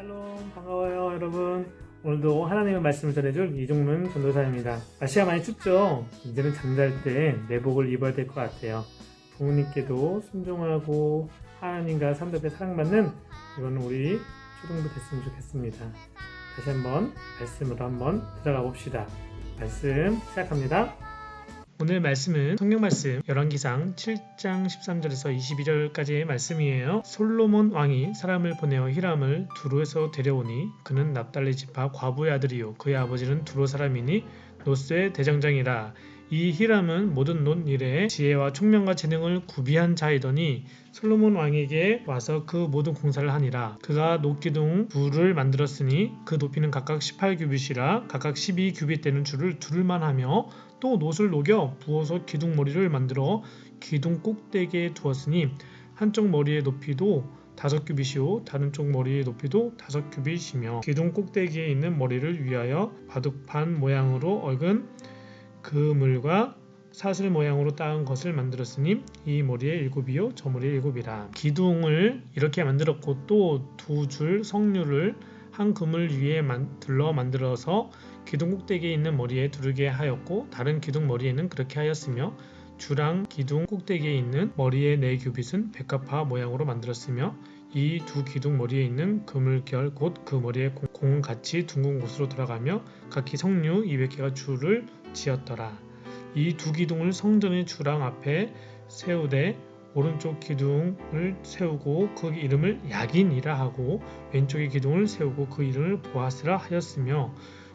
샬롬, 반가워요 여러분. 오늘도 하나님의 말씀을 전해줄 이종문 전도사입니다. 날씨가 많이 춥죠? 이제는 잠잘 때 내복을 입어야 될 것 같아요. 부모님께도 순종하고 하나님과 사람들 앞에 사랑받는 이거는 우리 초등부 됐으면 좋겠습니다. 다시 한번 말씀으로 한번 들어가 봅시다. 말씀 시작합니다. 오늘 말씀은 성경 말씀 열왕기상 7장 13절에서 22절까지의 말씀이에요. 솔로몬 왕이 사람을 보내어 히람을 두로에서 데려오니 그는 납달리 지파 과부의 아들이요 그의 아버지는 두로 사람이니 노스의 대장장이라. 이 히람은 모든 논 일에 지혜와 총명과 재능을 구비한 자이더니 솔로몬 왕에게 와서 그 모든 공사를 하니라. 그가 놋기둥 둘을 만들었으니 그 높이는 각각 18규빗이라 각각 12규빗 되는 줄을 두를만 하며 또 놋을 녹여 부어서 기둥 머리를 만들어 기둥 꼭대기에 두었으니 한쪽 머리의 높이도 5규빗이요 다른 쪽 머리의 높이도 5규빗이며 기둥 꼭대기에 있는 머리를 위하여 바둑판 모양으로 얽은 그물과 사슬 모양으로 따은 것을 만들었으니 이 머리에 7이요 저 머리에 7이라. 기둥을 이렇게 만들었고 또 두 줄 석류를 한 그물 위에 들러 만들어서 기둥 꼭대기에 있는 머리에 두르게 하였고 다른 기둥 머리에는 그렇게 하였으며 주랑 기둥 꼭대기에 있는 머리의 4규빗은 백합화 모양으로 만들었으며 이 두 기둥 머리에 있는 그물결 곧 그 머리에 공같이 둥근 곳으로 돌아가며 각기 석류 200개가 줄을 지었더라. 이 두 기둥을 성전의 주랑 앞에 세우되 오른쪽 기둥을 세우고 그 이름을 야긴이라 하고 왼쪽의 기둥을 세우고 그 이름을 보아스라 하였으며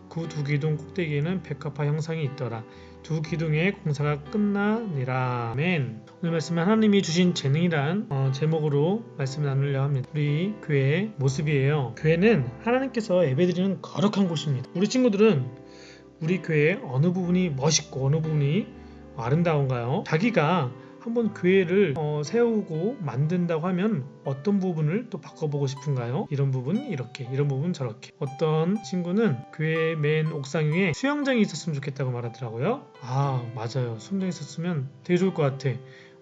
그 두 기둥 꼭대기에는 백합화 형상이 있더라. 두 기둥의 공사가 끝나니라. 아멘. 오늘 말씀은 하나님이 주신 재능이란 제목으로 말씀을 나누려 합니다. 우리 교회의 모습이에요. 교회는 하나님께서 예배드리는 거룩한 곳입니다. 우리 친구들은 우리 교회의 어느 부분이 멋있고 어느 부분이 아름다운가요? 자기가 한번 교회를 세우고 만든다고 하면 어떤 부분을 또 바꿔보고 싶은가요? 이런 부분 이렇게, 이런 부분 저렇게. 어떤 친구는 교회 맨 옥상 위에 수영장이 있었으면 좋겠다고 말하더라고요. 아, 맞아요. 수영장이 있었으면 되게 좋을 것 같아.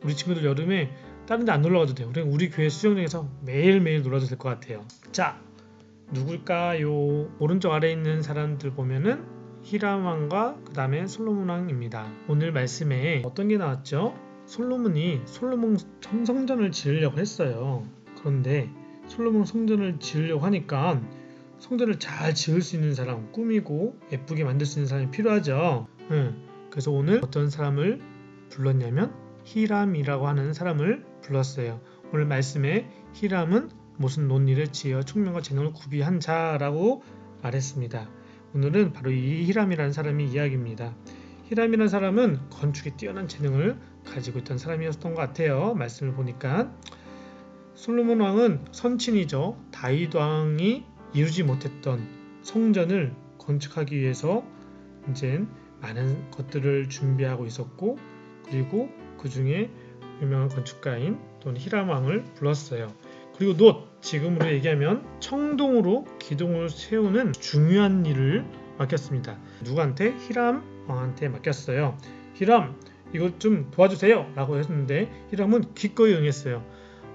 우리 친구들 여름에 다른 데 안 놀러 가도 돼요. 우리 교회 수영장에서 매일매일 놀아도 될 것 같아요. 자, 누굴까요? 오른쪽 아래에 있는 사람들 보면은 히람 왕과 그 다음에 솔로몬 왕입니다. 오늘 말씀에 어떤 게 나왔죠? 솔로몬이 솔로몬 성전을 지으려고 했어요. 그런데 솔로몬 성전을 지으려고 하니까 성전을 잘 지을 수 있는 사람, 꾸미고 예쁘게 만들 수 있는 사람이 필요하죠. 그래서 오늘 어떤 사람을 불렀냐면 히람이라고 하는 사람을 불렀어요. 오늘 말씀에 히람은 무슨 논일을 지어 총명과 재능을 구비한 자라고 말했습니다. 오늘은 바로 이 히람이라는 사람의 이야기입니다. 히람이라는 사람은 건축에 뛰어난 재능을 가지고 있던 사람이었던 것 같아요. 말씀을 보니까 솔로몬 왕은 선친이죠. 다윗 왕이 이루지 못했던 성전을 건축하기 위해서 이제 많은 것들을 준비하고 있었고 그리고 그 중에 유명한 건축가인 또는 히람 왕을 불렀어요. 그리고 놋, 지금으로 얘기하면 청동으로 기둥을 세우는 중요한 일을 맡겼습니다. 누구한테? 히람 왕한테 맡겼어요. 히람, 이것 좀 도와주세요 라고 했는데 히람은 기꺼이 응했어요.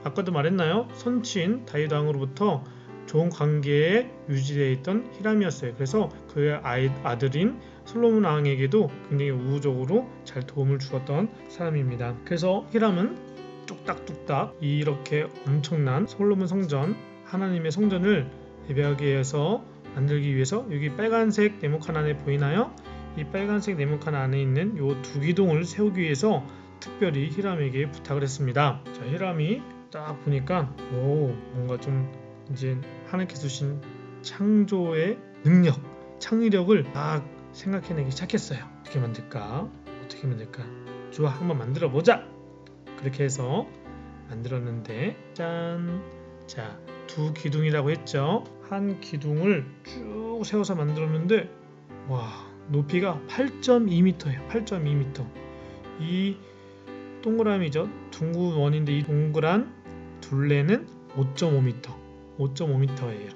아까도 말했나요? 선친 다윗 왕으로부터 좋은 관계에 유지되어 있던 히람이었어요. 그래서 그의 아들인 솔로몬 왕에게도 굉장히 우호적으로 잘 도움을 주었던 사람입니다. 그래서 히람은 뚝딱뚝딱 이렇게 엄청난 솔로몬 성전, 하나님의 성전을 예배하기 위해서 만들기 위해서 여기 빨간색 네모칸 안에 보이나요? 이 빨간색 네모칸 안에 있는 이 두 기둥을 세우기 위해서 특별히 히람에게 부탁을 했습니다. 자, 히람이 딱 보니까 뭔가 좀 이제 하나님께서 주신 창조의 능력, 창의력을 딱 생각해내기 시작했어요. 어떻게 만들까? 좋아, 한번 만들어 보자. 그렇게 해서 만들었는데 짠! 자, 두 기둥이라고 했죠. 한 기둥을 쭉 세워서 만들었는데 와, 높이가 8.2m예요. 8.2m. 이 동그라미죠. 둥근 원인데 이 동그란 둘레는 5.5m. 5.5m예요.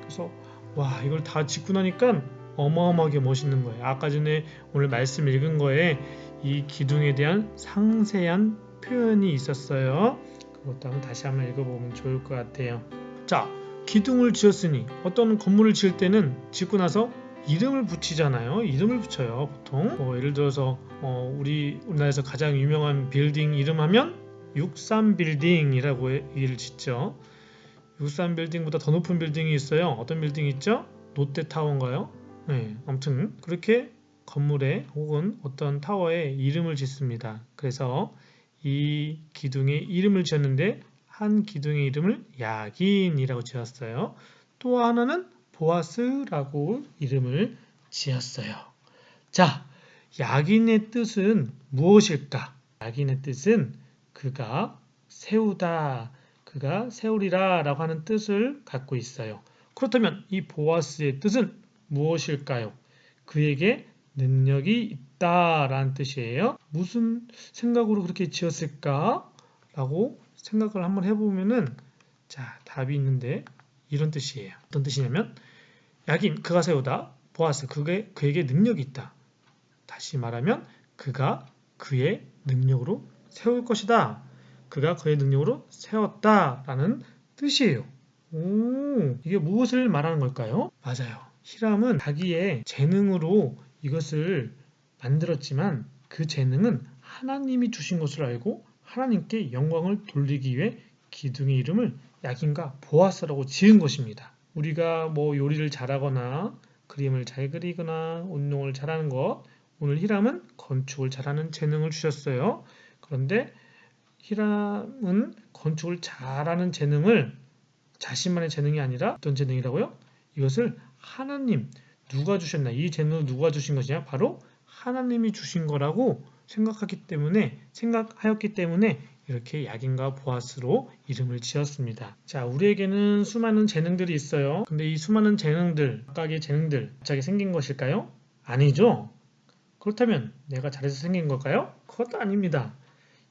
그래서 와, 이걸 다 짓고 나니까 어마어마하게 멋있는 거예요. 아까 전에 오늘 말씀 읽은 거에 이 기둥에 대한 상세한 표현이 있었어요. 그것도 한번 다시 한번 읽어보면 좋을 것 같아요. 자, 기둥을 지었으니 어떤 건물을 지을 때는 짓고 나서 이름을 붙이잖아요. 이름을 붙여요, 보통. 예를 들어서 우리나라에서 가장 유명한 빌딩 이름 하면 63빌딩이라고 얘기를 짓죠. 63빌딩보다 더 높은 빌딩이 있어요. 어떤 빌딩이 있죠? 롯데타워인가요? 네, 아무튼 그렇게 건물에 혹은 어떤 타워에 이름을 짓습니다. 그래서 이 기둥에 이름을 지었는데 한 기둥의 이름을 야긴이라고 지었어요. 또 하나는 보아스라고 이름을 지었어요. 자, 야긴의 뜻은 무엇일까? 야긴의 뜻은 그가 세우다, 그가 세우리라 라고 하는 뜻을 갖고 있어요. 그렇다면 이 보아스의 뜻은 무엇일까요? 그에게 능력이 있다 라는 뜻이에요. 무슨 생각으로 그렇게 지었을까? 라고 생각을 한번 해보면은 자, 답이 있는데 이런 뜻이에요. 어떤 뜻이냐면 야긴, 그가 세우다, 보아스, 그에게 능력이 있다. 다시 말하면 그가 그의 능력으로 세울 것이다. 그가 그의 능력으로 세웠다 라는 뜻이에요. 이게 무엇을 말하는 걸까요? 맞아요. 히람은 자기의 재능으로 이것을 만들었지만 그 재능은 하나님이 주신 것을 알고 하나님께 영광을 돌리기 위해 기둥의 이름을 야긴과 보아스라고 지은 것입니다. 우리가 요리를 잘하거나 그림을 잘 그리거나 운동을 잘하는 것, 오늘 히람은 건축을 잘하는 재능을 주셨어요. 그런데 히람은 건축을 잘하는 재능을 자신만의 재능이 아니라 어떤 재능이라고요? 이것을 하나님, 누가 주셨나? 이 재능을 누가 주신 것이냐? 바로 하나님이 주신 거라고 생각하였기 때문에 이렇게 야긴과 보아스로 이름을 지었습니다. 자, 우리에게는 수많은 재능들이 있어요. 근데 이 수많은 재능들, 각각의 재능들 갑자기 생긴 것일까요? 아니죠. 그렇다면 내가 잘해서 생긴 걸까요? 그것도 아닙니다.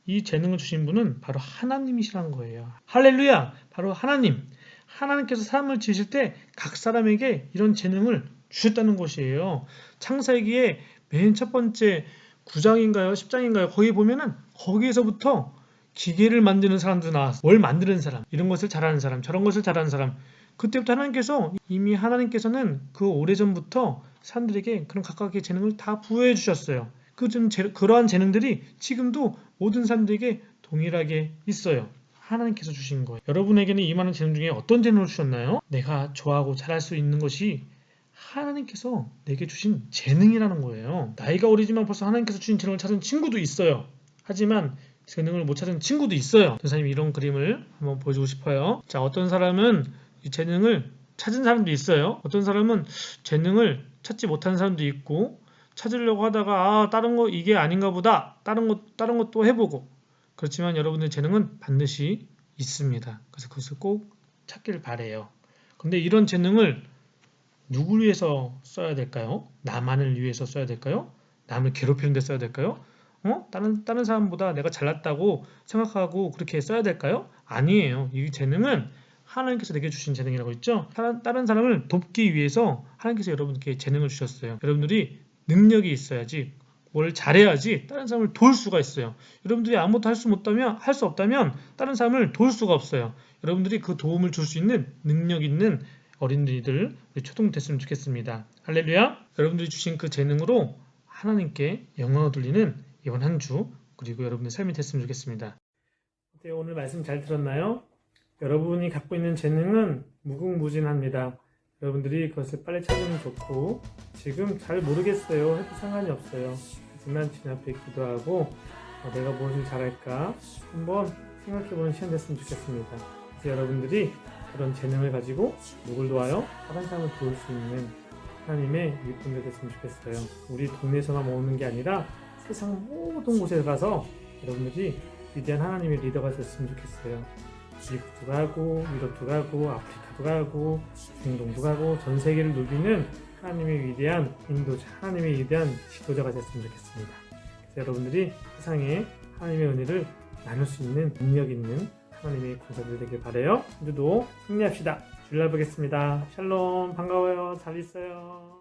이 재능을 주신 분은 바로 하나님이시라는 거예요. 할렐루야! 바로 하나님. 하나님께서 사람을 지으실 때 각 사람에게 이런 재능을 주셨다는 것이에요. 창세기에 맨 첫 번째 9장인가요? 10장인가요? 거기 보면은 거기에서부터 기계를 만드는 사람도 나왔어요. 뭘 만드는 사람, 이런 것을 잘하는 사람, 저런 것을 잘하는 사람. 그때부터 하나님께서는 그 오래전부터 사람들에게 그런 각각의 재능을 다 부여해 주셨어요. 그러한 재능들이 지금도 모든 사람들에게 동일하게 있어요. 하나님께서 주신 거예요. 여러분에게는 이 많은 재능 중에 어떤 재능을 주셨나요? 내가 좋아하고 잘할 수 있는 것이 하나님께서 내게 주신 재능이라는 거예요. 나이가 어리지만 벌써 하나님께서 주신 재능을 찾은 친구도 있어요. 하지만 재능을 못 찾은 친구도 있어요. 선생님이 이런 그림을 한번 보여주고 싶어요. 자, 어떤 사람은 이 재능을 찾은 사람도 있어요. 어떤 사람은 재능을 찾지 못하는 사람도 있고, 찾으려고 하다가 다른 거 이게 아닌가 보다. 다른 것도 해보고. 그렇지만 여러분의 재능은 반드시 있습니다. 그래서 그것을 꼭 찾길 바래요. 근데 이런 재능을 누굴 위해서 써야 될까요? 나만을 위해서 써야 될까요? 남을 괴롭히는 데 써야 될까요? 다른 사람보다 내가 잘났다고 생각하고 그렇게 써야 될까요? 아니에요. 이 재능은 하나님께서 내게 주신 재능이라고 했죠. 다른 사람을 돕기 위해서 하나님께서 여러분께 재능을 주셨어요. 여러분들이 능력이 있어야지, 뭘 잘해야지 다른 사람을 도울 수가 있어요. 여러분들이 아무것도 할 수 없다면 다른 사람을 도울 수가 없어요. 여러분들이 그 도움을 줄 수 있는 능력 있는 어린이들 초등됐으면 좋겠습니다. 할렐루야! 여러분들이 주신 그 재능으로 하나님께 영광을 돌리는 이번 한 주, 그리고 여러분의 삶이 됐으면 좋겠습니다. 오늘 말씀 잘 들었나요? 여러분이 갖고 있는 재능은 무궁무진합니다. 여러분들이 그것을 빨리 찾으면 좋고, 지금 잘 모르겠어요 해도 상관이 없어요. 하지만 주님 앞에 기도하고 내가 무엇을 잘할까 한번 생각해보는 시간 됐으면 좋겠습니다. 그래서 여러분들이 그런 재능을 가지고 누굴 도와요? 다른 사람을 도울 수 있는 하나님의 일꾼들 됐으면 좋겠어요. 우리 동네에서만 모으는 게 아니라 세상 모든 곳에 가서 여러분들이 위대한 하나님의 리더가 됐으면 좋겠어요. 미국도 가고 유럽도 가고 아프리카도 가고 중동도 가고 전 세계를 누비는 하나님의 위대한 인도자, 하나님의 위대한 지도자가 됐으면 좋겠습니다. 그래서 여러분들이 세상에 하나님의 은혜를 나눌 수 있는 능력 있는 하나님의 군사들 되길 바라요. 오늘도 승리합시다. 주일날 보겠습니다. 샬롬, 반가워요. 잘 있어요.